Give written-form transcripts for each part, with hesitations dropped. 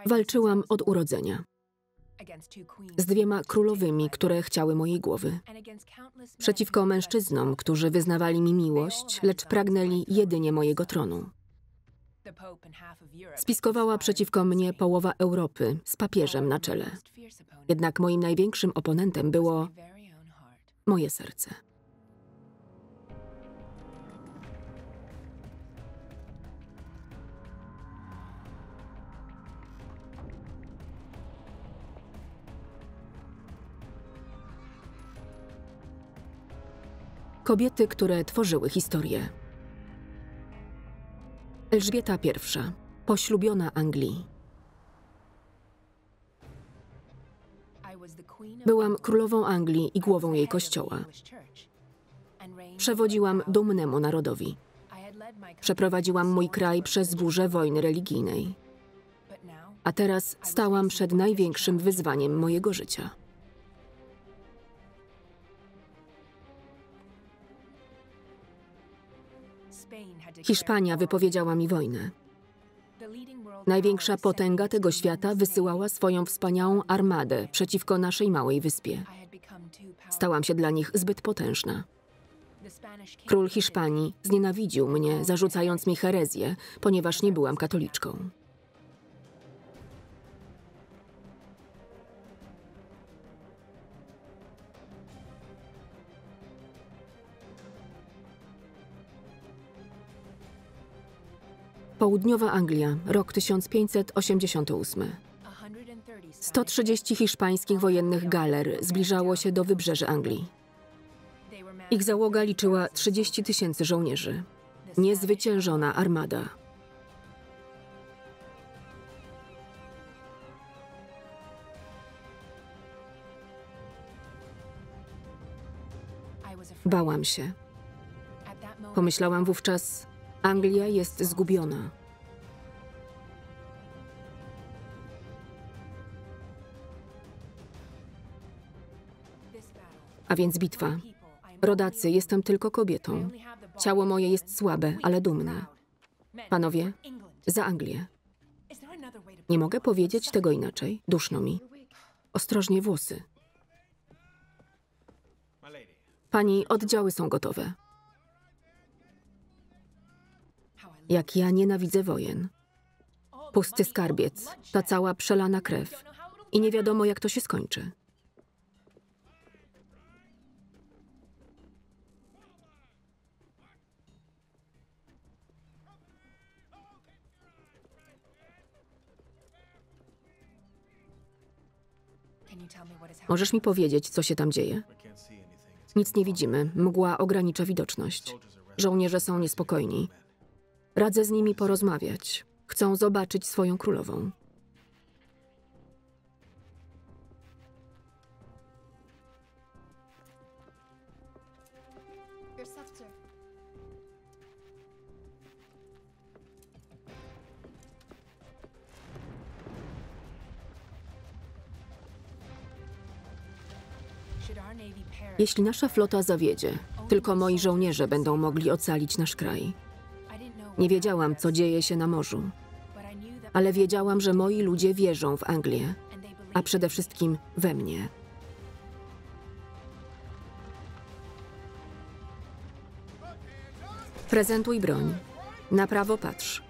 Walczyłam od urodzenia z 2 królowymi, które chciały mojej głowy. Przeciwko mężczyznom, którzy wyznawali mi miłość, lecz pragnęli jedynie mojego tronu. Spiskowała przeciwko mnie połowa Europy z papieżem na czele. Jednak moim największym oponentem było moje serce. Kobiety, które tworzyły historię. Elżbieta I, poślubiona Anglii. Byłam królową Anglii i głową jej kościoła. Przewodziłam dumnemu narodowi. Przeprowadziłam mój kraj przez burzę wojny religijnej. A teraz stałam przed największym wyzwaniem mojego życia. Hiszpania wypowiedziała mi wojnę. Największa potęga tego świata wysyłała swoją wspaniałą armadę przeciwko naszej małej wyspie. Stałam się dla nich zbyt potężna. Król Hiszpanii znienawidził mnie, zarzucając mi herezję, ponieważ nie byłam katoliczką. Południowa Anglia, rok 1588. 130 hiszpańskich wojennych galer zbliżało się do wybrzeży Anglii. Ich załoga liczyła 30 000 żołnierzy. Niezwyciężona armada. Bałam się. Pomyślałam wówczas, Anglia jest zgubiona. A więc bitwa. Rodacy, jestem tylko kobietą. Ciało moje jest słabe, ale dumne. Panowie, za Anglię. Nie mogę powiedzieć tego inaczej. Duszno mi. Ostrożnie włosy. Pani, oddziały są gotowe. Jak ja nienawidzę wojen. Pusty skarbiec, ta cała przelana krew. I nie wiadomo, jak to się skończy. Możesz mi powiedzieć, co się tam dzieje? Nic nie widzimy. Mgła ogranicza widoczność. Żołnierze są niespokojni. Radzę z nimi porozmawiać. Chcą zobaczyć swoją królową. Jeśli nasza flota zawiedzie, tylko moi żołnierze będą mogli ocalić nasz kraj. Nie wiedziałam, co dzieje się na morzu, ale wiedziałam, że moi ludzie wierzą w Anglię, a przede wszystkim we mnie. Prezentuj broń. Na prawo patrz.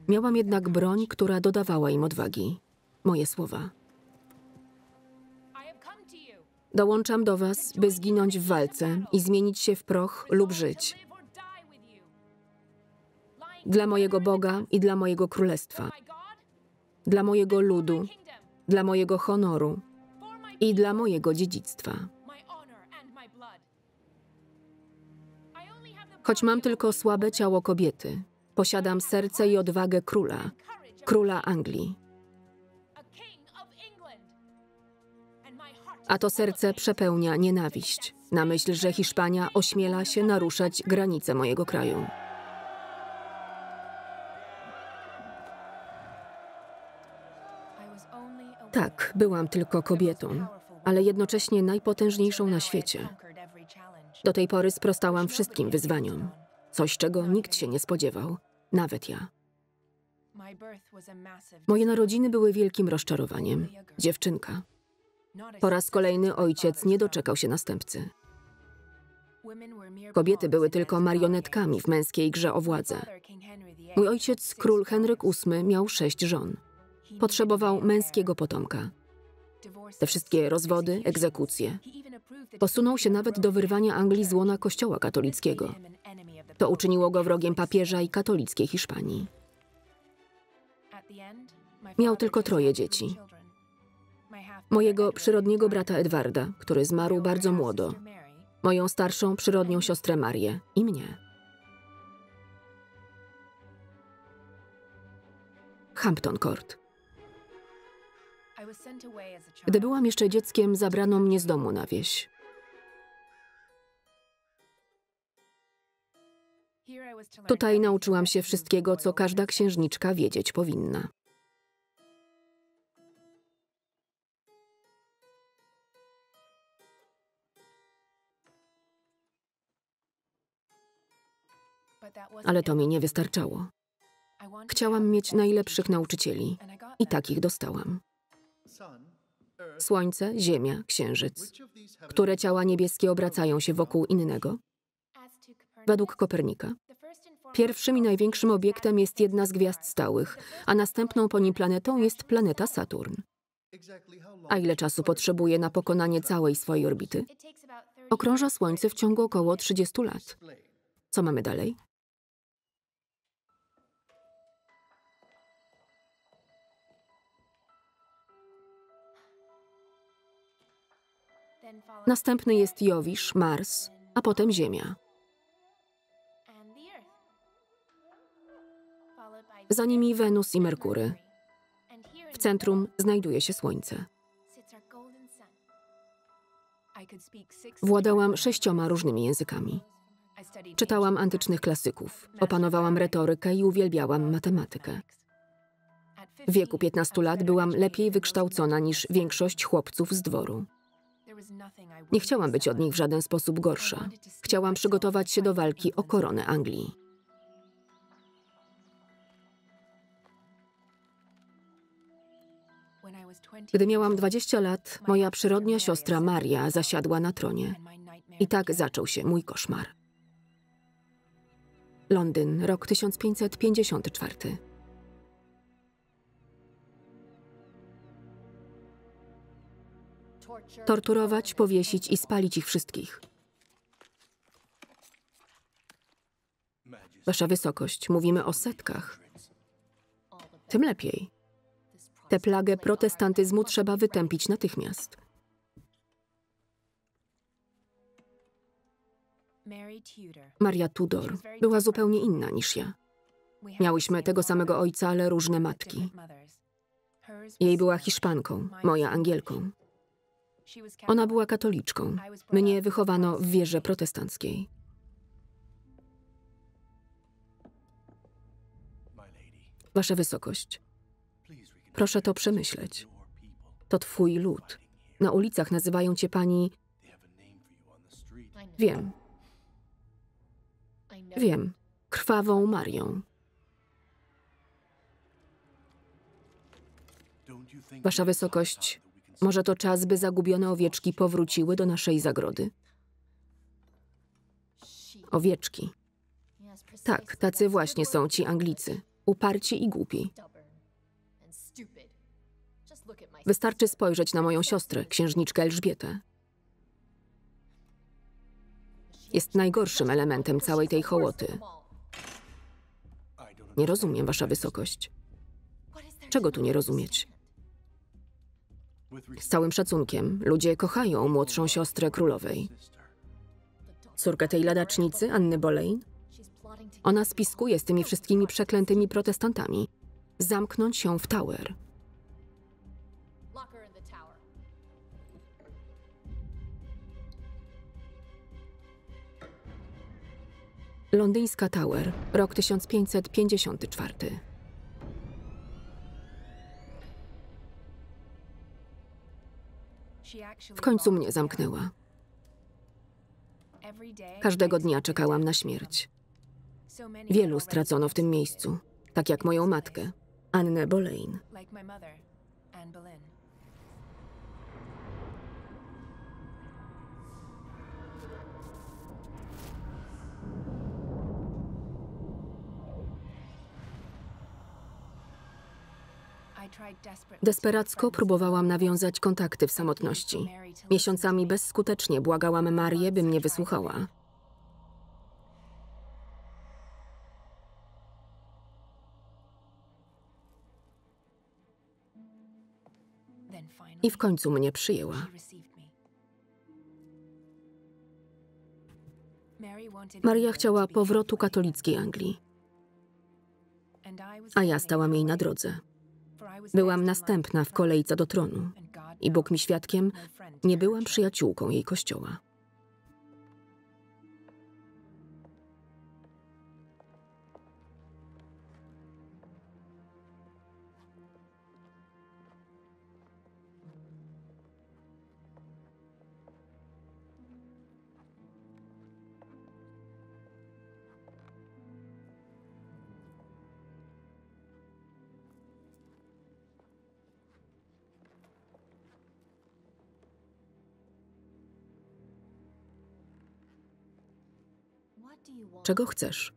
Miałam jednak broń, która dodawała im odwagi. Moje słowa. Dołączam do was, by zginąć w walce i zmienić się w proch lub żyć. Dla mojego Boga i dla mojego królestwa. Dla mojego ludu, dla mojego honoru i dla mojego dziedzictwa. Choć mam tylko słabe ciało kobiety, posiadam serce i odwagę króla, króla Anglii. A to serce przepełnia nienawiść na myśl, że Hiszpania ośmiela się naruszać granice mojego kraju. Tak, byłam tylko kobietą, ale jednocześnie najpotężniejszą na świecie. Do tej pory sprostałam wszystkim wyzwaniom. Coś, czego nikt się nie spodziewał, nawet ja. Moje narodziny były wielkim rozczarowaniem. Dziewczynka. Po raz kolejny ojciec nie doczekał się następcy. Kobiety były tylko marionetkami w męskiej grze o władzę. Mój ojciec, król Henryk VIII, miał 6 żon. Potrzebował męskiego potomka. Te wszystkie rozwody, egzekucje. Posunął się nawet do wyrwania Anglii z łona Kościoła katolickiego. To uczyniło go wrogiem papieża i katolickiej Hiszpanii. Miał tylko 3 dzieci. Mojego przyrodniego brata Edwarda, który zmarł bardzo młodo, moją starszą przyrodnią siostrę Marię i mnie. Hampton Court. Gdy byłam jeszcze dzieckiem, zabrano mnie z domu na wieś. Tutaj nauczyłam się wszystkiego, co każda księżniczka wiedzieć powinna. Ale to mi nie wystarczało. Chciałam mieć najlepszych nauczycieli i takich dostałam. Słońce, Ziemia, Księżyc. Które ciała niebieskie obracają się wokół innego? Według Kopernika. Pierwszym i największym obiektem jest jedna z gwiazd stałych, a następną po nim planetą jest planeta Saturn. A ile czasu potrzebuje na pokonanie całej swojej orbity? Okrąża Słońce w ciągu około 30 lat. Co mamy dalej? Następny jest Jowisz, Mars, a potem Ziemia. Za nimi Wenus i Merkury. W centrum znajduje się Słońce. Władałam 6 różnymi językami. Czytałam antycznych klasyków, opanowałam retorykę i uwielbiałam matematykę. W wieku 15 lat byłam lepiej wykształcona niż większość chłopców z dworu. Nie chciałam być od nich w żaden sposób gorsza. Chciałam przygotować się do walki o koronę Anglii. Gdy miałam 20 lat, moja przyrodnia siostra Maria zasiadła na tronie. I tak zaczął się mój koszmar. Londyn, rok 1554. Torturować, powiesić i spalić ich wszystkich. Wasza wysokość, mówimy o setkach. Tym lepiej. Tę plagę protestantyzmu trzeba wytępić natychmiast. Maria Tudor była zupełnie inna niż ja. Miałyśmy tego samego ojca, ale różne matki. Jej była Hiszpanką, moja Angielką. Ona była katoliczką. Mnie wychowano w wierze protestanckiej. Wasza wysokość, proszę to przemyśleć. To twój lud. Na ulicach nazywają cię pani... Wiem. Wiem. Krwawą Marią. Wasza wysokość, może to czas, by zagubione owieczki powróciły do naszej zagrody? Owieczki. Tak, tacy właśnie są ci Anglicy. Uparci i głupi. Wystarczy spojrzeć na moją siostrę, księżniczkę Elżbietę. Jest najgorszym elementem całej tej hołoty. Nie rozumiem, wasza wysokość. Czego tu nie rozumieć? Z całym szacunkiem, ludzie kochają młodszą siostrę królowej. Córkę tej ladacznicy, Anny Boleyn? Ona spiskuje z tymi wszystkimi przeklętymi protestantami. Zamknąć ją w Tower. Londyńska Tower, rok 1554. W końcu mnie zamknęła. Każdego dnia czekałam na śmierć. Wielu stracono w tym miejscu, tak jak moją matkę, Annę Boleyn. Desperacko próbowałam nawiązać kontakty w samotności. Miesiącami bezskutecznie błagałam Marię, by mnie wysłuchała. I w końcu mnie przyjęła. Maria chciała powrotu katolickiej Anglii, a ja stałam jej na drodze. Byłam następna w kolejce do tronu i Bóg mi świadkiem, nie byłam przyjaciółką jej kościoła. Czego chcesz?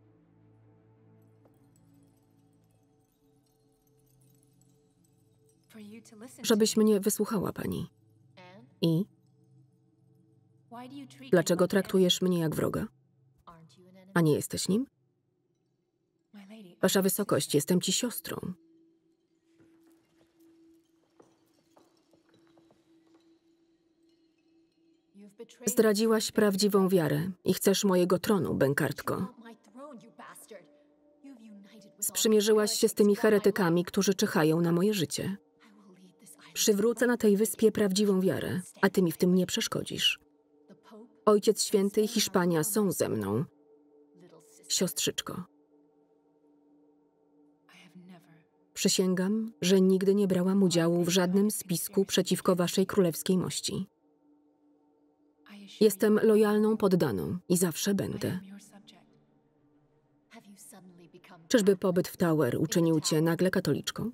Żebyś mnie wysłuchała, pani. I? Dlaczego traktujesz mnie jak wroga? A nie jesteś nim? Wasza wysokość, jestem ci siostrą. Zdradziłaś prawdziwą wiarę i chcesz mojego tronu, bękartko. Sprzymierzyłaś się z tymi heretykami, którzy czyhają na moje życie. Przywrócę na tej wyspie prawdziwą wiarę, a ty mi w tym nie przeszkodzisz. Ojciec Święty i Hiszpania są ze mną. Siostrzyczko. Przysięgam, że nigdy nie brałam udziału w żadnym spisku przeciwko waszej królewskiej mości. Jestem lojalną poddaną i zawsze będę. Czyżby pobyt w Tower uczynił cię nagle katoliczką?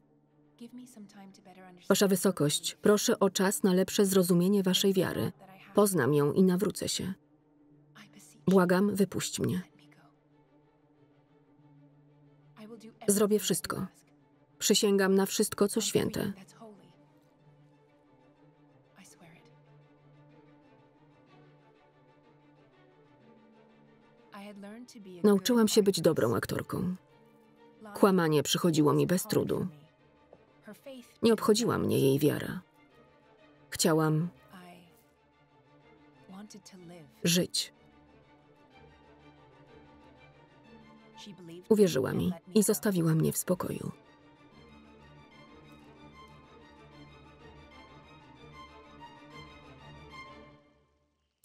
Wasza wysokość, proszę o czas na lepsze zrozumienie waszej wiary. Poznam ją i nawrócę się. Błagam, wypuść mnie. Zrobię wszystko. Przysięgam na wszystko, co święte. Nauczyłam się być dobrą aktorką. Kłamanie przychodziło mi bez trudu. Nie obchodziła mnie jej wiara. Chciałam żyć. Uwierzyła mi i zostawiła mnie w spokoju.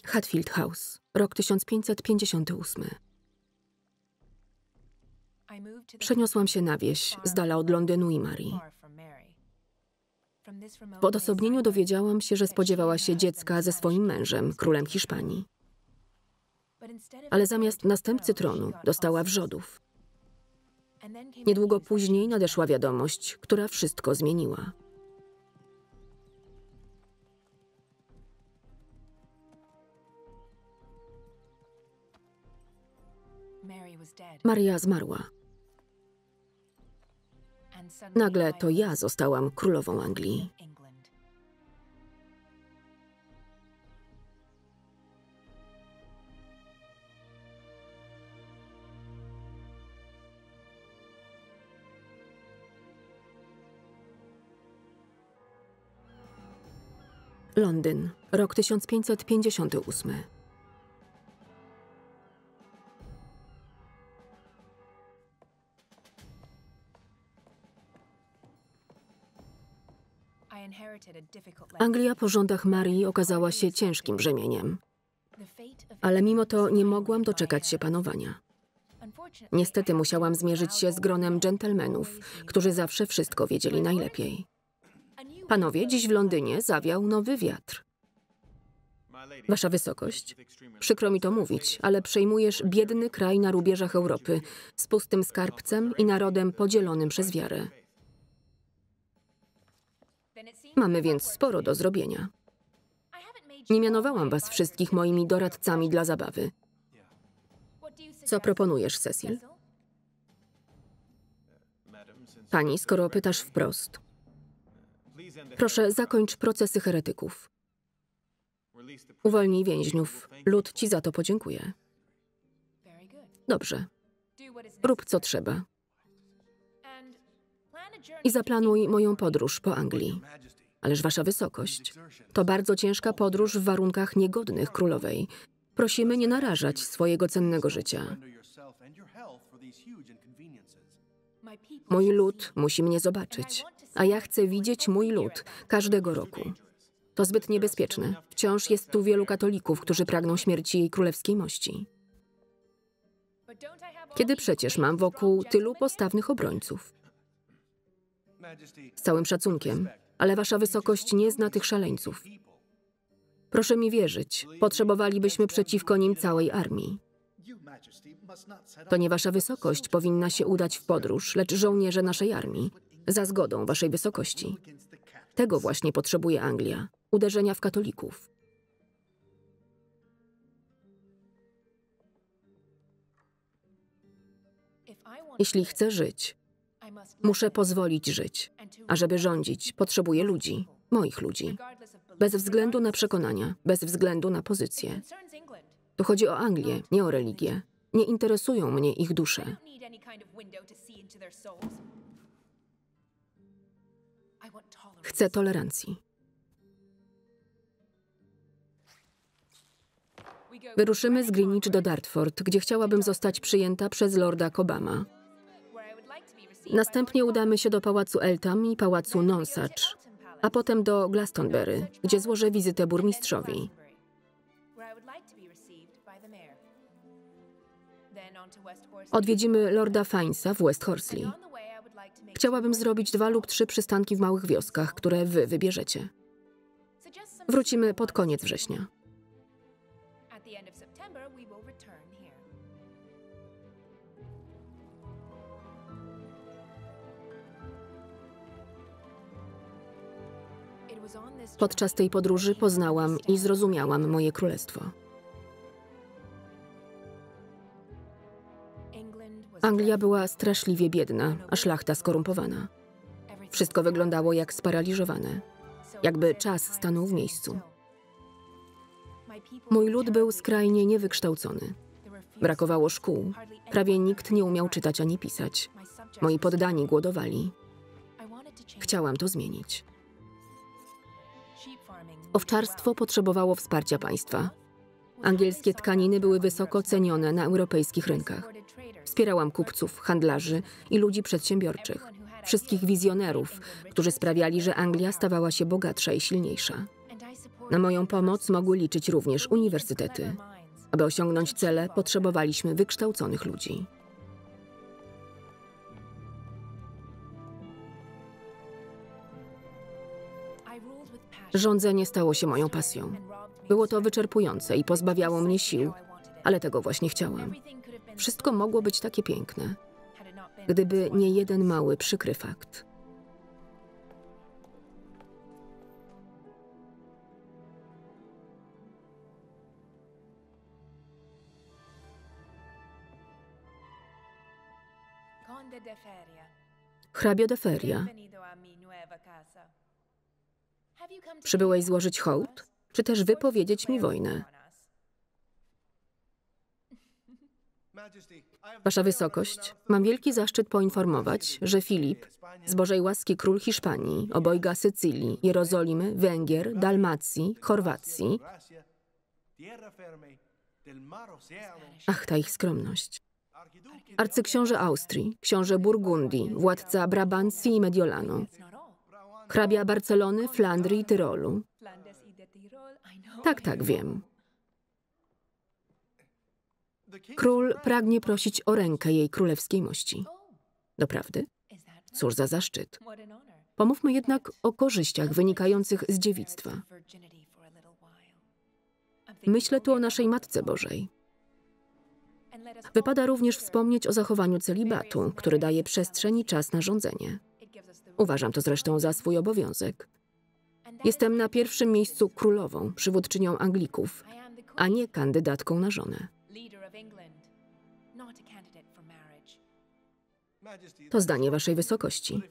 Hatfield House, rok 1558. Przeniosłam się na wieś, z dala od Londynu i Marii. W odosobnieniu dowiedziałam się, że spodziewała się dziecka ze swoim mężem, królem Hiszpanii. Ale zamiast następcy tronu dostała wrzodów. Niedługo później nadeszła wiadomość, która wszystko zmieniła. Maria zmarła. Nagle to ja zostałam królową Anglii. Londyn, rok 1558. Anglia po rządach Marii okazała się ciężkim brzemieniem. Ale mimo to nie mogłam doczekać się panowania. Niestety musiałam zmierzyć się z gronem dżentelmenów, którzy zawsze wszystko wiedzieli najlepiej. Panowie, dziś w Londynie zawiał nowy wiatr. Wasza wysokość, przykro mi to mówić, ale przejmujesz biedny kraj na rubieżach Europy z pustym skarbcem i narodem podzielonym przez wiarę. Mamy więc sporo do zrobienia. Nie mianowałam was wszystkich moimi doradcami dla zabawy. Co proponujesz, Cecil? Pani, skoro pytasz wprost, proszę, zakończ procesy heretyków. Uwolnij więźniów. Lud ci za to podziękuje. Dobrze. Rób co trzeba. I zaplanuj moją podróż po Anglii. Ależ wasza wysokość, to bardzo ciężka podróż w warunkach niegodnych królowej. Prosimy nie narażać swojego cennego życia. Mój lud musi mnie zobaczyć, a ja chcę widzieć mój lud każdego roku. To zbyt niebezpieczne. Wciąż jest tu wielu katolików, którzy pragną śmierci jej królewskiej mości. Kiedy przecież mam wokół tylu postawnych obrońców. Z całym szacunkiem, ale wasza wysokość nie zna tych szaleńców. Proszę mi wierzyć, potrzebowalibyśmy przeciwko nim całej armii. To nie wasza wysokość powinna się udać w podróż, lecz żołnierze naszej armii, za zgodą waszej wysokości. Tego właśnie potrzebuje Anglia. Uderzenia w katolików. Jeśli chcę żyć, muszę pozwolić żyć. A żeby rządzić, potrzebuję ludzi, moich ludzi. Bez względu na przekonania, bez względu na pozycję. Tu chodzi o Anglię, nie o religię. Nie interesują mnie ich dusze. Chcę tolerancji. Wyruszymy z Greenwich do Dartford, gdzie chciałabym zostać przyjęta przez lorda Cobhama. Następnie udamy się do pałacu Eltham i pałacu Nonsuch, a potem do Glastonbury, gdzie złożę wizytę burmistrzowi. Odwiedzimy lorda Finesa w West Horsley. Chciałabym zrobić 2 lub 3 przystanki w małych wioskach, które wy wybierzecie. Wrócimy pod koniec września. Podczas tej podróży poznałam i zrozumiałam moje królestwo. Anglia była straszliwie biedna, a szlachta skorumpowana. Wszystko wyglądało jak sparaliżowane, jakby czas stanął w miejscu. Mój lud był skrajnie niewykształcony. Brakowało szkół, prawie nikt nie umiał czytać ani pisać. Moi poddani głodowali. Chciałam to zmienić. Owczarstwo potrzebowało wsparcia państwa. Angielskie tkaniny były wysoko cenione na europejskich rynkach. Wspierałam kupców, handlarzy i ludzi przedsiębiorczych. Wszystkich wizjonerów, którzy sprawiali, że Anglia stawała się bogatsza i silniejsza. Na moją pomoc mogły liczyć również uniwersytety. Aby osiągnąć cele, potrzebowaliśmy wykształconych ludzi. Rządzenie stało się moją pasją. Było to wyczerpujące i pozbawiało mnie sił, ale tego właśnie chciałam. Wszystko mogło być takie piękne, gdyby nie jeden mały, przykry fakt. Hrabio de Feria, przybyłeś złożyć hołd, czy też wypowiedzieć mi wojnę? Wasza wysokość, mam wielki zaszczyt poinformować, że Filip, z Bożej łaski król Hiszpanii, obojga Sycylii, Jerozolimy, Węgier, Dalmacji, Chorwacji. Ach, ta ich skromność. Arcyksiąże Austrii, książę Burgundii, władca Brabancji i Mediolanu, hrabia Barcelony, Flandrii i Tyrolu. Tak, wiem. Król pragnie prosić o rękę jej królewskiej mości. Doprawdy? Cóż za zaszczyt. Pomówmy jednak o korzyściach wynikających z dziewictwa. Myślę tu o naszej Matce Bożej. Wypada również wspomnieć o zachowaniu celibatu, który daje przestrzeń i czas na rządzenie. Uważam to zresztą za swój obowiązek. Jestem na pierwszym miejscu królową, przywódczynią Anglików, a nie kandydatką na żonę. To zdanie waszej wysokości.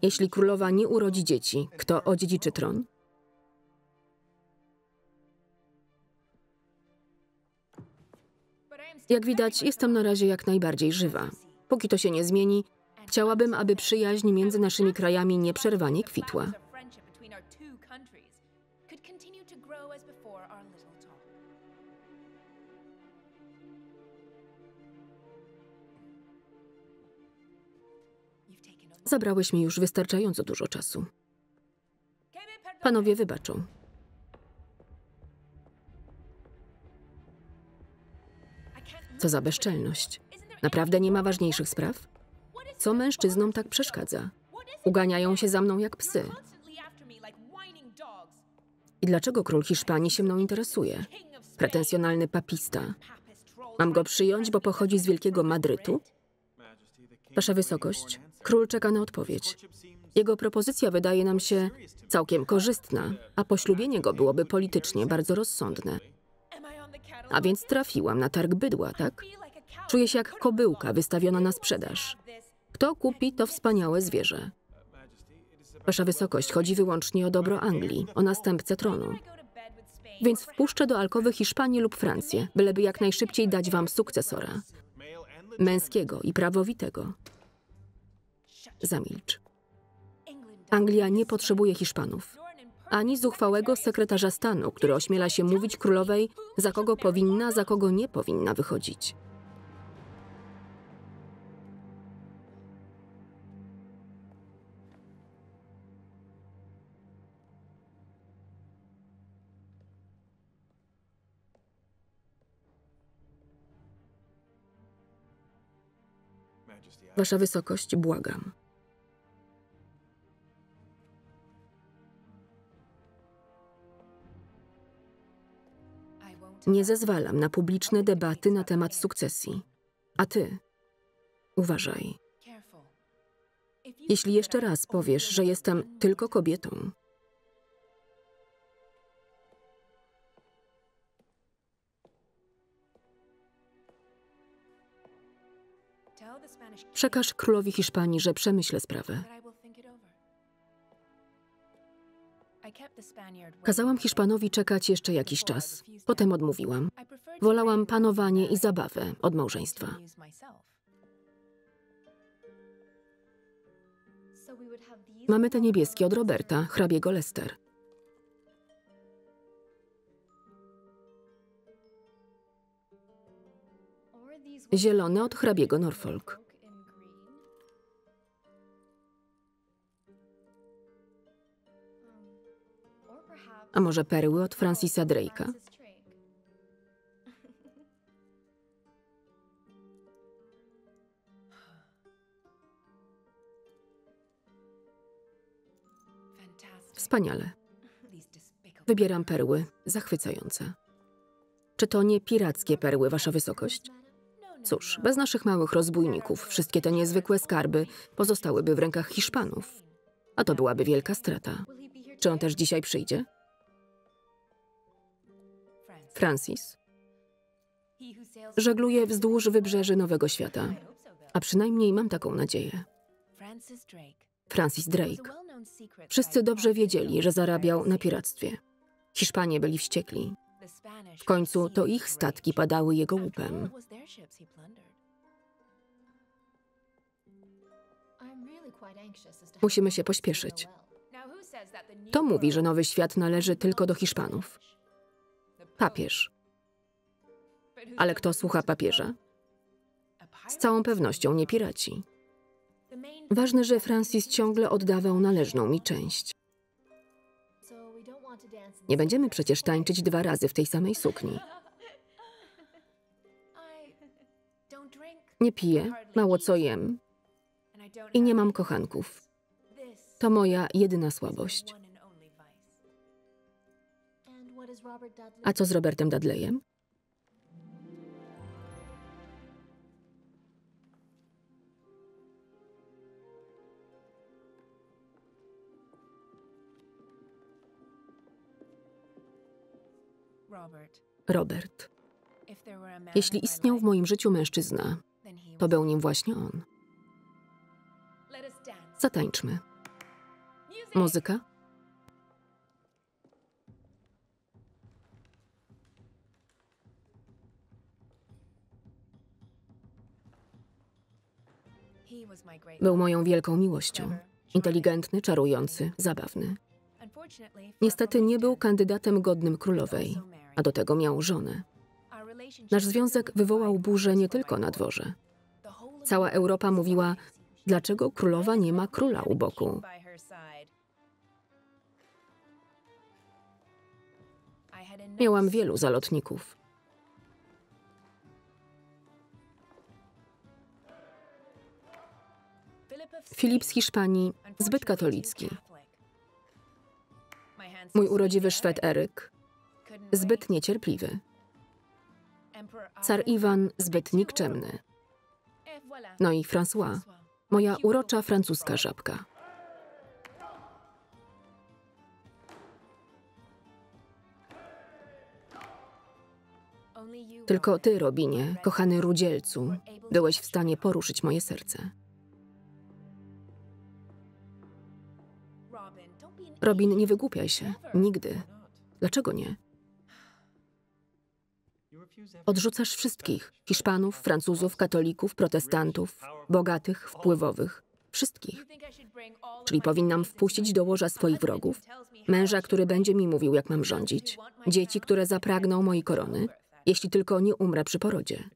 Jeśli królowa nie urodzi dzieci, kto odziedziczy tron? Jak widać, jestem na razie jak najbardziej żywa. Póki to się nie zmieni, chciałabym, aby przyjaźń między naszymi krajami nieprzerwanie kwitła. Zabrałeś mi już wystarczająco dużo czasu. Panowie wybaczą. Co za bezczelność. Naprawdę nie ma ważniejszych spraw? Co mężczyznom tak przeszkadza? Uganiają się za mną jak psy. I dlaczego król Hiszpanii się mną interesuje? Pretensjonalny papista. Mam go przyjąć, bo pochodzi z Wielkiego Madrytu? Wasza wysokość, król czeka na odpowiedź. Jego propozycja wydaje nam się całkiem korzystna, a poślubienie go byłoby politycznie bardzo rozsądne. A więc trafiłam na targ bydła, tak? Czuję się jak kobyłka wystawiona na sprzedaż. Kto kupi to wspaniałe zwierzę? Wasza wysokość, chodzi wyłącznie o dobro Anglii, o następcę tronu. Więc wpuszczę do alkowy Hiszpanię lub Francję, byleby jak najszybciej dać wam sukcesora. Męskiego i prawowitego. Zamilcz. Anglia nie potrzebuje Hiszpanów. Ani zuchwałego sekretarza stanu, który ośmiela się mówić królowej, za kogo powinna, za kogo nie powinna wychodzić. Wasza wysokość, błagam. Nie zezwalam na publiczne debaty na temat sukcesji. A ty, uważaj. Jeśli jeszcze raz powiesz, że jestem tylko kobietą, przekaż królowi Hiszpanii, że przemyślę sprawę. Kazałam Hiszpanowi czekać jeszcze jakiś czas. Potem odmówiłam. Wolałam panowanie i zabawę od małżeństwa. Mamy te niebieskie od Roberta, hrabiego Leicester. Zielone od hrabiego Norfolk. A może perły od Francisa Drake'a? Wspaniale. Wybieram perły, zachwycające. Czy to nie pirackie perły, wasza wysokość? Cóż, bez naszych małych rozbójników wszystkie te niezwykłe skarby pozostałyby w rękach Hiszpanów. A to byłaby wielka strata. Czy on też dzisiaj przyjdzie? Francis. Żegluje wzdłuż wybrzeży Nowego Świata. A przynajmniej mam taką nadzieję. Francis Drake. Wszyscy dobrze wiedzieli, że zarabiał na piractwie. Hiszpanie byli wściekli. W końcu to ich statki padały jego łupem. Musimy się pośpieszyć. To mówi, że Nowy Świat należy tylko do Hiszpanów. Papież. Ale kto słucha papieża? Z całą pewnością nie piraci. Ważne, że Francis ciągle oddawał należną mi część. Nie będziemy przecież tańczyć 2 razy w tej samej sukni. Nie piję, mało co jem i nie mam kochanków. To moja jedyna słabość. A co z Robertem Dudleyem? Robert. Jeśli istniał w moim życiu mężczyzna, to był nim właśnie on. Zatańczmy. Muzyka? Był moją wielką miłością. Inteligentny, czarujący, zabawny. Niestety nie był kandydatem godnym królowej, a do tego miał żonę. Nasz związek wywołał burzę nie tylko na dworze. Cała Europa mówiła, dlaczego królowa nie ma króla u boku. Miałam wielu zalotników. Filip z Hiszpanii, zbyt katolicki. Mój urodziwy Szwed Eryk, zbyt niecierpliwy. Car Iwan, zbyt nikczemny. No i François, moja urocza francuska żabka. Tylko ty, Robinie, kochany rudzielcu, byłeś w stanie poruszyć moje serce. Robin, nie wygłupiaj się. Nigdy. Dlaczego nie? Odrzucasz wszystkich. Hiszpanów, Francuzów, katolików, protestantów, bogatych, wpływowych. Wszystkich. Czyli powinnam wpuścić do łoża swoich wrogów? Męża, który będzie mi mówił, jak mam rządzić? Dzieci, które zapragną mojej korony? Jeśli tylko nie umrę przy porodzie.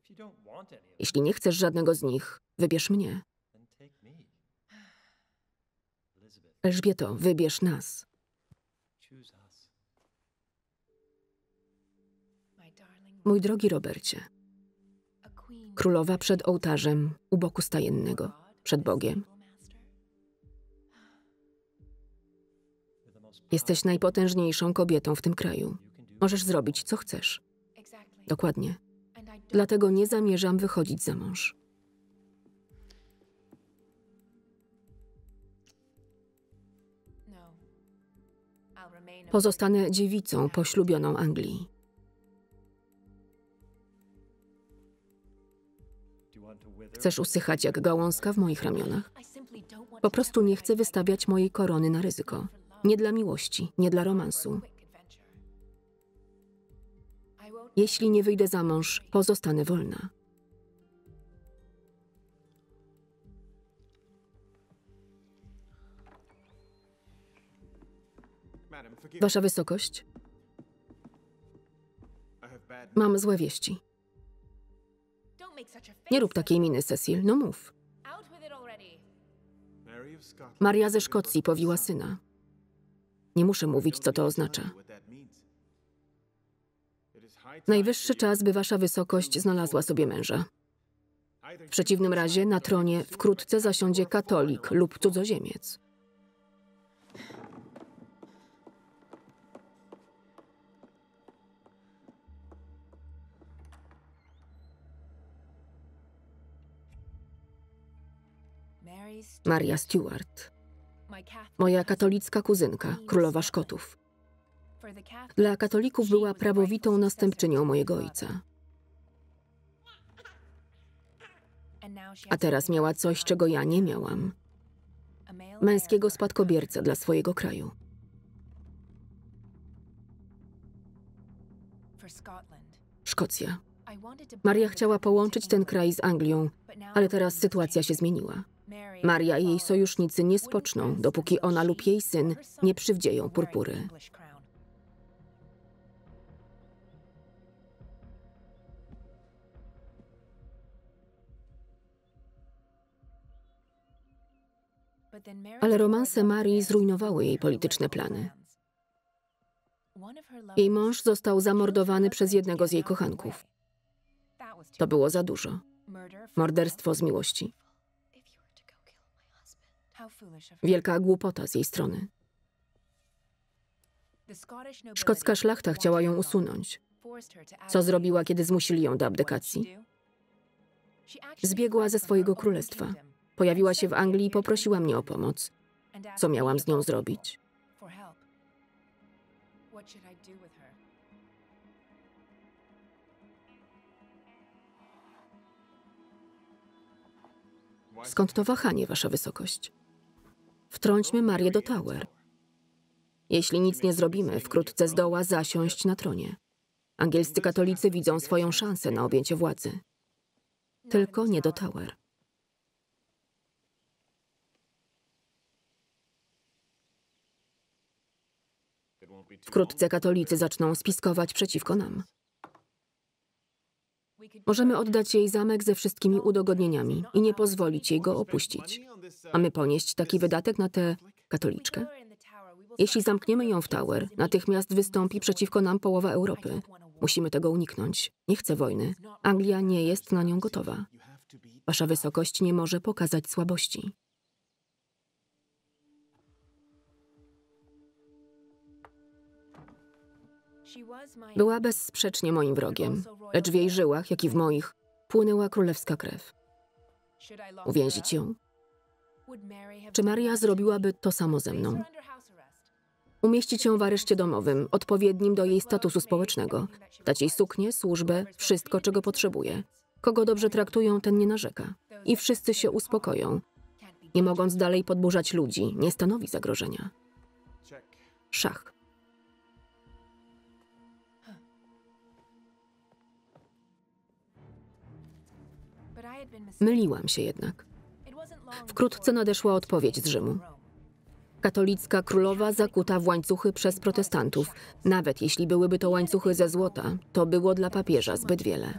Jeśli nie chcesz żadnego z nich, wybierz mnie. Elżbieto, wybierz nas. Mój drogi Robercie, królowa przed ołtarzem, u boku stajennego, przed Bogiem. Jesteś najpotężniejszą kobietą w tym kraju. Możesz zrobić, co chcesz. Dokładnie. Dlatego nie zamierzam wychodzić za mąż. Pozostanę dziewicą poślubioną Anglii. Chcesz usychać jak gałązka w moich ramionach? Po prostu nie chcę wystawiać mojej korony na ryzyko. Nie dla miłości, nie dla romansu. Jeśli nie wyjdę za mąż, pozostanę wolna. Wasza wysokość? Mam złe wieści. Nie rób takiej miny, Cecil. No mów. Maria ze Szkocji powiła syna. Nie muszę mówić, co to oznacza. Najwyższy czas, by wasza wysokość znalazła sobie męża. W przeciwnym razie na tronie wkrótce zasiądzie katolik lub cudzoziemiec. Maria Stuart. Moja katolicka kuzynka, królowa Szkotów. Dla katolików była prawowitą następczynią mojego ojca. A teraz miała coś, czego ja nie miałam. Męskiego spadkobiercę dla swojego kraju. Szkocja. Maria chciała połączyć ten kraj z Anglią, ale teraz sytuacja się zmieniła. Maria i jej sojusznicy nie spoczną, dopóki ona lub jej syn nie przywdzieją purpury. Ale romanse Marii zrujnowały jej polityczne plany. Jej mąż został zamordowany przez jednego z jej kochanków. To było za dużo. Morderstwo z miłości. Wielka głupota z jej strony. Szkocka szlachta chciała ją usunąć. Co zrobiła, kiedy zmusili ją do abdykacji? Zbiegła ze swojego królestwa. Pojawiła się w Anglii i poprosiła mnie o pomoc. Co miałam z nią zrobić? Skąd to wahanie, wasza wysokość? Wtrąćmy Marię do Tower. Jeśli nic nie zrobimy, wkrótce zdoła zasiąść na tronie. Angielscy katolicy widzą swoją szansę na objęcie władzy. Tylko nie do Tower. Wkrótce katolicy zaczną spiskować przeciwko nam. Możemy oddać jej zamek ze wszystkimi udogodnieniami i nie pozwolić jej go opuścić. Mamy ponieść taki wydatek na tę katoliczkę? Jeśli zamkniemy ją w Tower, natychmiast wystąpi przeciwko nam połowa Europy. Musimy tego uniknąć. Nie chcę wojny. Anglia nie jest na nią gotowa. Wasza wysokość nie może pokazać słabości. Była bezsprzecznie moim wrogiem, lecz w jej żyłach, jak i w moich, płynęła królewska krew. Uwięzić ją? Czy Maria zrobiłaby to samo ze mną? Umieścić ją w areszcie domowym, odpowiednim do jej statusu społecznego. Dać jej suknię, służbę, wszystko, czego potrzebuje. Kogo dobrze traktują, ten nie narzeka. I wszyscy się uspokoją. Nie mogąc dalej podburzać ludzi, nie stanowi zagrożenia. Szach. Myliłam się jednak. Wkrótce nadeszła odpowiedź z Rzymu. Katolicka królowa zakuta w łańcuchy przez protestantów. Nawet jeśli byłyby to łańcuchy ze złota, to było dla papieża zbyt wiele.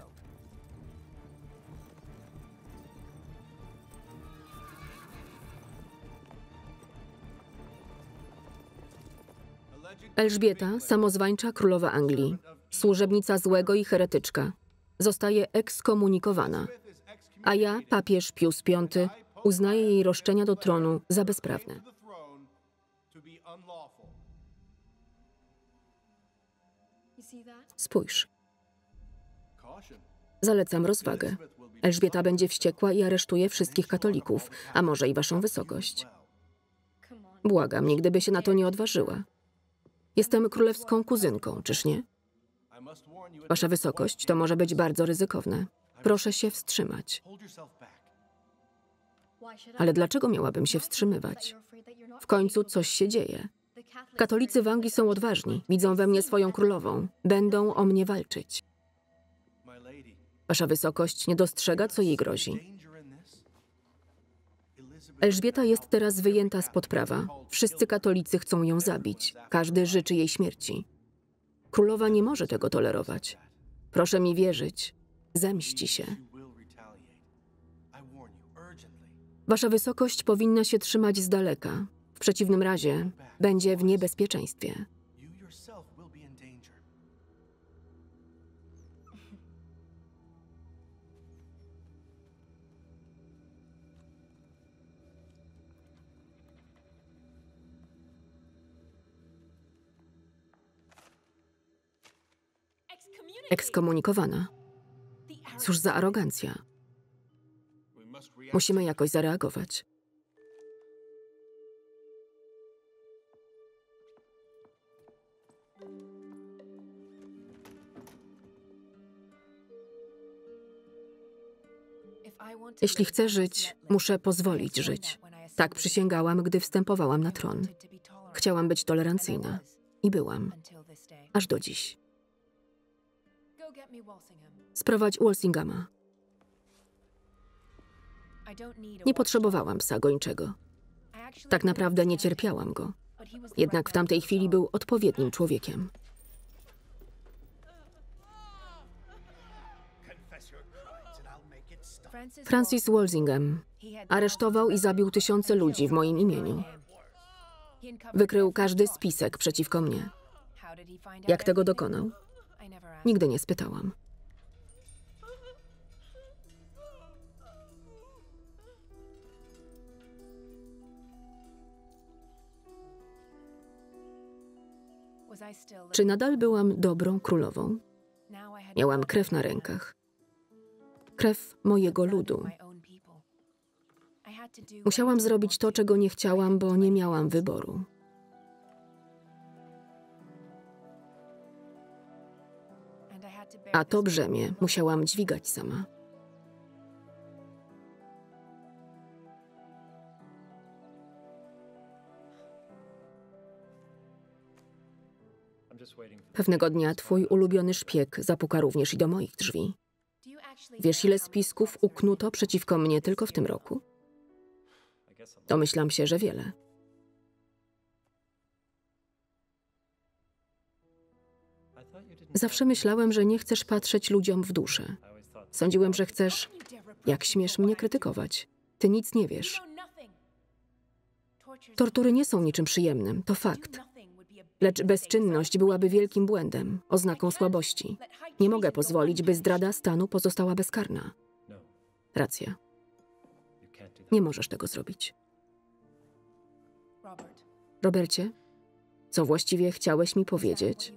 Elżbieta, samozwańcza królowa Anglii, służebnica złego i heretyczka, zostaje ekskomunikowana, a ja, papież Pius V, uznaję jej roszczenia do tronu za bezprawne. Spójrz. Zalecam rozwagę. Elżbieta będzie wściekła i aresztuje wszystkich katolików, a może i waszą wysokość. Błagam, nigdy by się na to nie odważyła. Jestem królewską kuzynką, czyż nie? Wasza wysokość, to może być bardzo ryzykowne. Proszę się wstrzymać. Ale dlaczego miałabym się wstrzymywać? W końcu coś się dzieje. Katolicy w Anglii są odważni, widzą we mnie swoją królową. Będą o mnie walczyć. Wasza wysokość nie dostrzega, co jej grozi. Elżbieta jest teraz wyjęta spod prawa. Wszyscy katolicy chcą ją zabić. Każdy życzy jej śmierci. Królowa nie może tego tolerować. Proszę mi wierzyć. Zemści się. Wasza wysokość powinna się trzymać z daleka. W przeciwnym razie będzie w niebezpieczeństwie. Ekskomunikowana. Cóż za arogancja. Musimy jakoś zareagować. Jeśli chcę żyć, muszę pozwolić żyć. Tak przysięgałam, gdy wstępowałam na tron. Chciałam być tolerancyjna. I byłam. Aż do dziś. Sprowadź Walsinghama. Nie potrzebowałam psa gończego. Tak naprawdę nie cierpiałam go. Jednak w tamtej chwili był odpowiednim człowiekiem. Francis Walsingham aresztował i zabił tysiące ludzi w moim imieniu. Wykrył każdy spisek przeciwko mnie. Jak tego dokonał? Nigdy nie spytałam. Czy nadal byłam dobrą królową? Miałam krew na rękach. Krew mojego ludu. Musiałam zrobić to, czego nie chciałam, bo nie miałam wyboru. A to brzemię musiałam dźwigać sama. Pewnego dnia twój ulubiony szpieg zapuka również i do moich drzwi. Wiesz, ile spisków uknuto przeciwko mnie tylko w tym roku? Domyślam się, że wiele. Zawsze myślałem, że nie chcesz patrzeć ludziom w duszę. Sądziłem, że chcesz... Jak śmiesz mnie krytykować? Ty nic nie wiesz. Tortury nie są niczym przyjemnym, to fakt. Lecz bezczynność byłaby wielkim błędem, oznaką słabości. Nie mogę pozwolić, by zdrada stanu pozostała bezkarna. Racja. Nie możesz tego zrobić. Robercie, co właściwie chciałeś mi powiedzieć?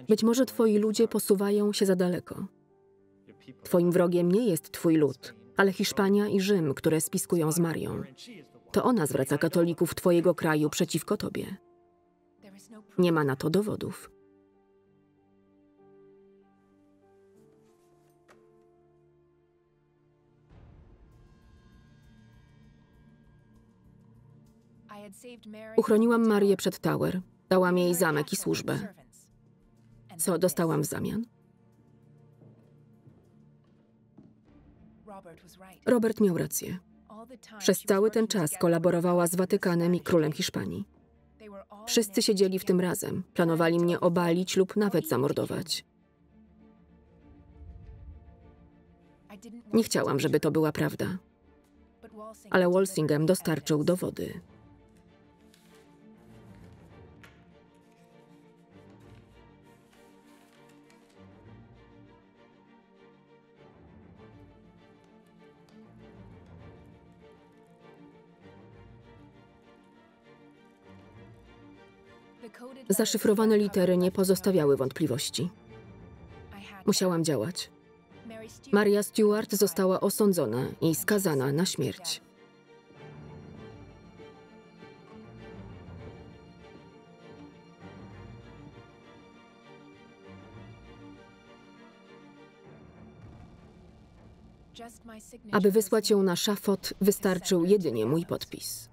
Być może twoi ludzie posuwają się za daleko. Twoim wrogiem nie jest twój lud, ale Hiszpania i Rzym, które spiskują z Marią. To ona zwraca katolików twojego kraju przeciwko tobie. Nie ma na to dowodów. Uchroniłam Marię przed Tower. Dałam jej zamek i służbę. Co dostałam w zamian? Robert miał rację. Przez cały ten czas kolaborowała z Watykanem i królem Hiszpanii. Wszyscy siedzieli w tym razem. Planowali mnie obalić lub nawet zamordować. Nie chciałam, żeby to była prawda. Ale Walsingham dostarczył dowody. Zaszyfrowane litery nie pozostawiały wątpliwości. Musiałam działać. Maria Stuart została osądzona i skazana na śmierć. Aby wysłać ją na szafot, wystarczył jedynie mój podpis.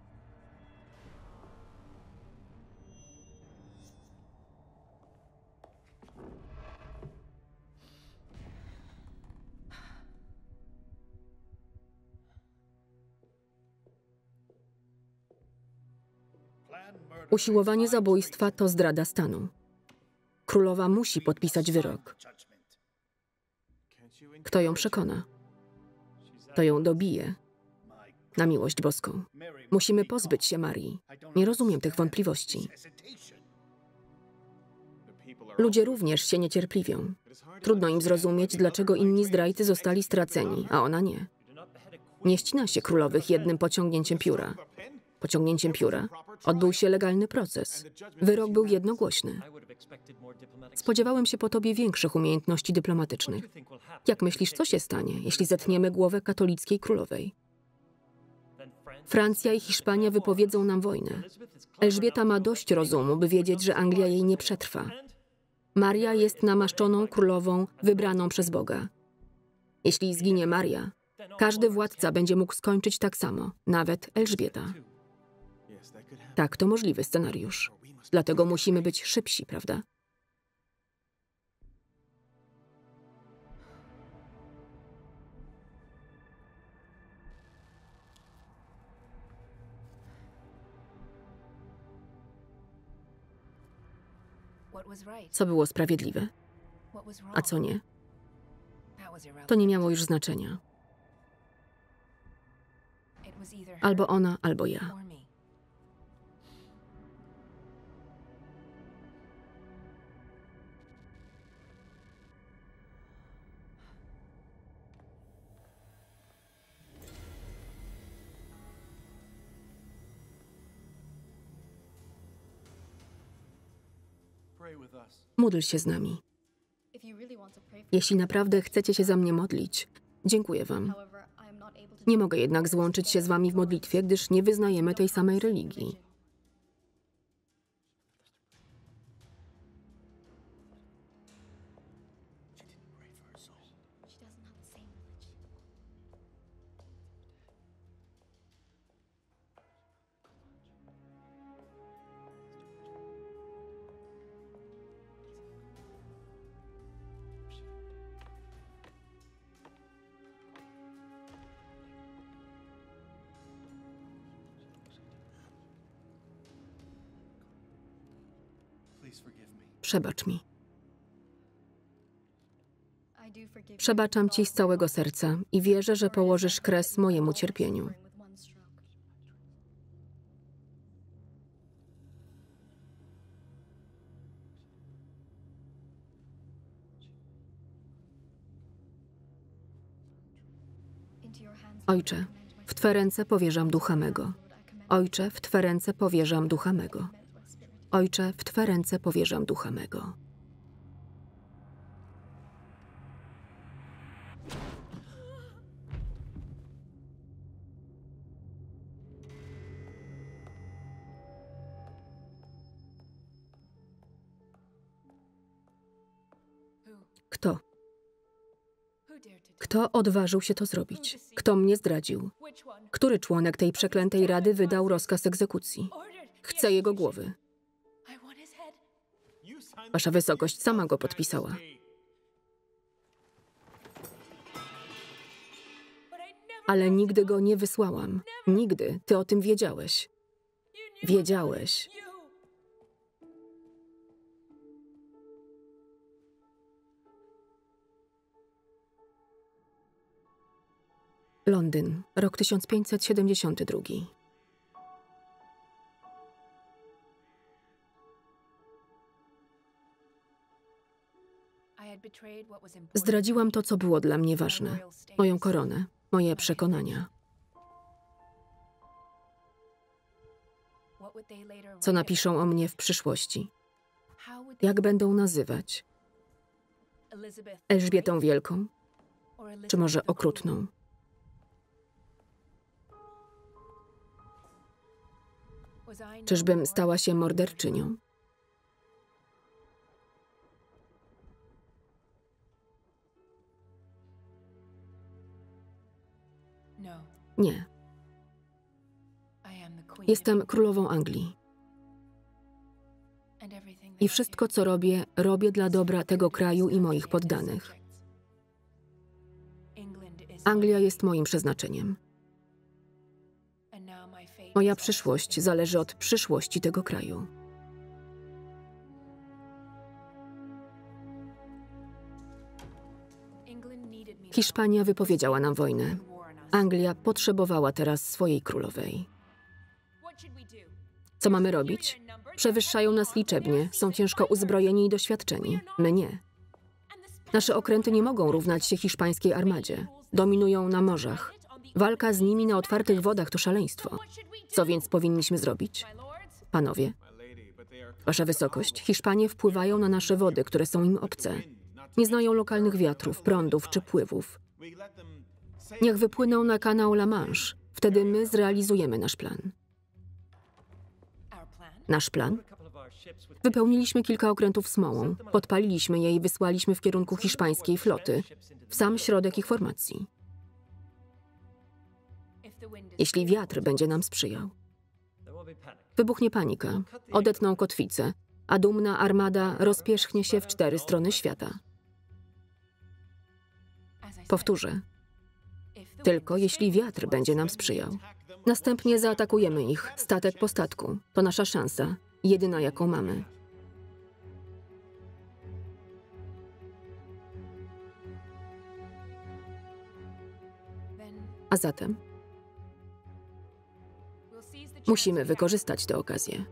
Usiłowanie zabójstwa to zdrada stanu. Królowa musi podpisać wyrok. Kto ją przekona? To ją dobije. Na miłość boską. Musimy pozbyć się Marii. Nie rozumiem tych wątpliwości. Ludzie również się niecierpliwią. Trudno im zrozumieć, dlaczego inni zdrajcy zostali straceni, a ona nie. Nie ścina się królowych jednym pociągnięciem pióra. Pociągnięciem pióra odbył się legalny proces. Wyrok był jednogłośny. Spodziewałem się po tobie większych umiejętności dyplomatycznych. Jak myślisz, co się stanie, jeśli zetniemy głowę katolickiej królowej? Francja i Hiszpania wypowiedzą nam wojnę. Elżbieta ma dość rozumu, by wiedzieć, że Anglia jej nie przetrwa. Maria jest namaszczoną królową wybraną przez Boga. Jeśli zginie Maria, każdy władca będzie mógł skończyć tak samo, nawet Elżbieta. Tak, to możliwy scenariusz. Dlatego musimy być szybsi, prawda? Co było sprawiedliwe, a co nie? To nie miało już znaczenia. Albo ona, albo ja. Módl się z nami. Jeśli naprawdę chcecie się za mnie modlić, dziękuję wam. Nie mogę jednak złączyć się z wami w modlitwie, gdyż nie wyznajemy tej samej religii. Przebacz mi. Przebaczam Ci z całego serca i wierzę, że położysz kres mojemu cierpieniu. Ojcze, w Twe ręce powierzam ducha mego. Ojcze, w Twe ręce powierzam ducha mego. Ojcze, w Twe ręce powierzam ducha mego. Kto? Kto odważył się to zrobić? Kto mnie zdradził? Który członek tej przeklętej rady wydał rozkaz egzekucji? Chcę jego głowy. Wasza wysokość sama go podpisała. Ale nigdy go nie wysłałam. Nigdy. Ty o tym wiedziałeś. Wiedziałeś. Londyn, rok 1572. Zdradziłam to, co było dla mnie ważne. Moją koronę, moje przekonania. Co napiszą o mnie w przyszłości? Jak będą nazywać? Elżbietą Wielką? Czy może Okrutną? Czyżbym stała się morderczynią? Nie. Jestem królową Anglii. I wszystko, co robię, robię dla dobra tego kraju i moich poddanych. Anglia jest moim przeznaczeniem. Moja przyszłość zależy od przyszłości tego kraju. Hiszpania wypowiedziała nam wojnę. Anglia potrzebowała teraz swojej królowej. Co mamy robić? Przewyższają nas liczebnie, są ciężko uzbrojeni i doświadczeni. My nie. Nasze okręty nie mogą równać się hiszpańskiej armadzie. Dominują na morzach. Walka z nimi na otwartych wodach to szaleństwo. Co więc powinniśmy zrobić? Panowie, Wasza wysokość, Hiszpanie wpływają na nasze wody, które są im obce. Nie znają lokalnych wiatrów, prądów czy pływów. Niech wypłyną na kanał La Manche. Wtedy my zrealizujemy nasz plan. Nasz plan? Wypełniliśmy kilka okrętów smołą, podpaliliśmy je i wysłaliśmy w kierunku hiszpańskiej floty, w sam środek ich formacji. Jeśli wiatr będzie nam sprzyjał. Wybuchnie panika, odetną kotwice, a dumna armada rozpierzchnie się w 4 strony świata. Powtórzę. Tylko jeśli wiatr będzie nam sprzyjał. Następnie zaatakujemy ich, statek po statku. To nasza szansa, jedyna jaką mamy. A zatem musimy wykorzystać tę okazję.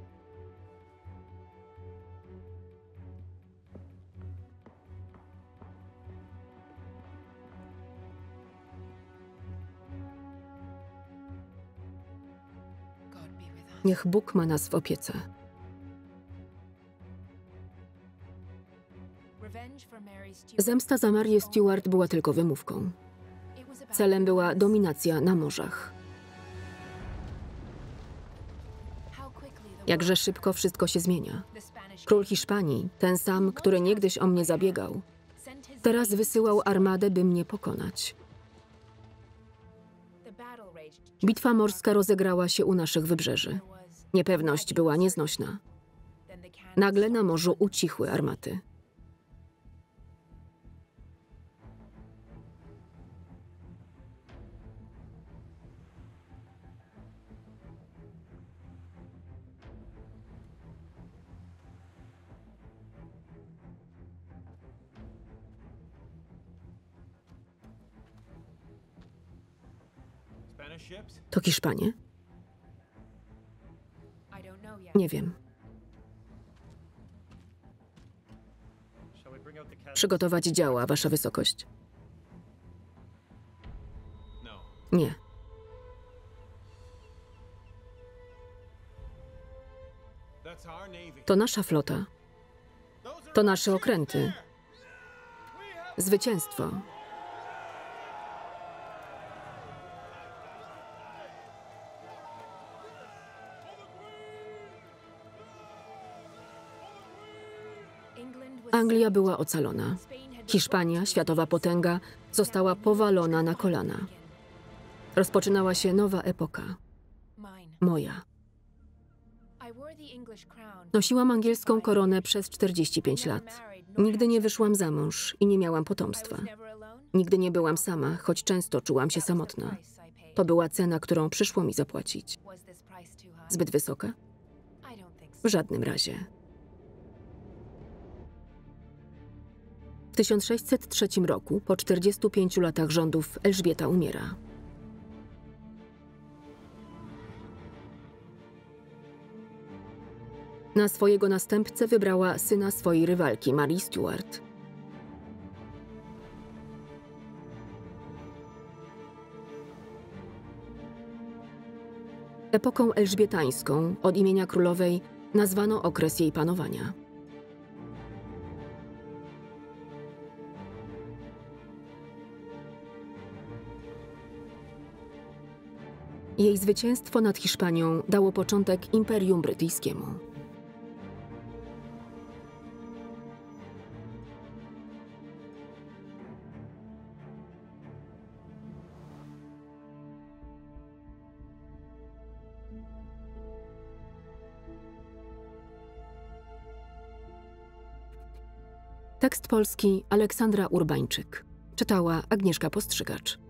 Niech Bóg ma nas w opiece. Zemsta za Marię Stuart była tylko wymówką. Celem była dominacja na morzach. Jakże szybko wszystko się zmienia. Król Hiszpanii, ten sam, który niegdyś o mnie zabiegał, teraz wysyłał armadę, by mnie pokonać. Bitwa morska rozegrała się u naszych wybrzeży. Niepewność była nieznośna. Nagle na morzu ucichły armaty. To Hiszpanie? Nie wiem. Przygotować działa, Wasza Wysokość. Nie. To nasza flota. To nasze okręty. Zwycięstwo. Anglia była ocalona. Hiszpania, światowa potęga, została powalona na kolana. Rozpoczynała się nowa epoka. Moja. Nosiłam angielską koronę przez 45 lat. Nigdy nie wyszłam za mąż i nie miałam potomstwa. Nigdy nie byłam sama, choć często czułam się samotna. To była cena, którą przyszło mi zapłacić. Zbyt wysoka? W żadnym razie. W 1603 roku, po 45 latach rządów, Elżbieta umiera. Na swojego następcę wybrała syna swojej rywalki, Marii Stuart. Epoką elżbietańską od imienia królowej nazwano okres jej panowania. Jej zwycięstwo nad Hiszpanią dało początek Imperium Brytyjskiemu. Tekst polski Aleksandra Urbańczyk. Czytała Agnieszka Postrzygacz.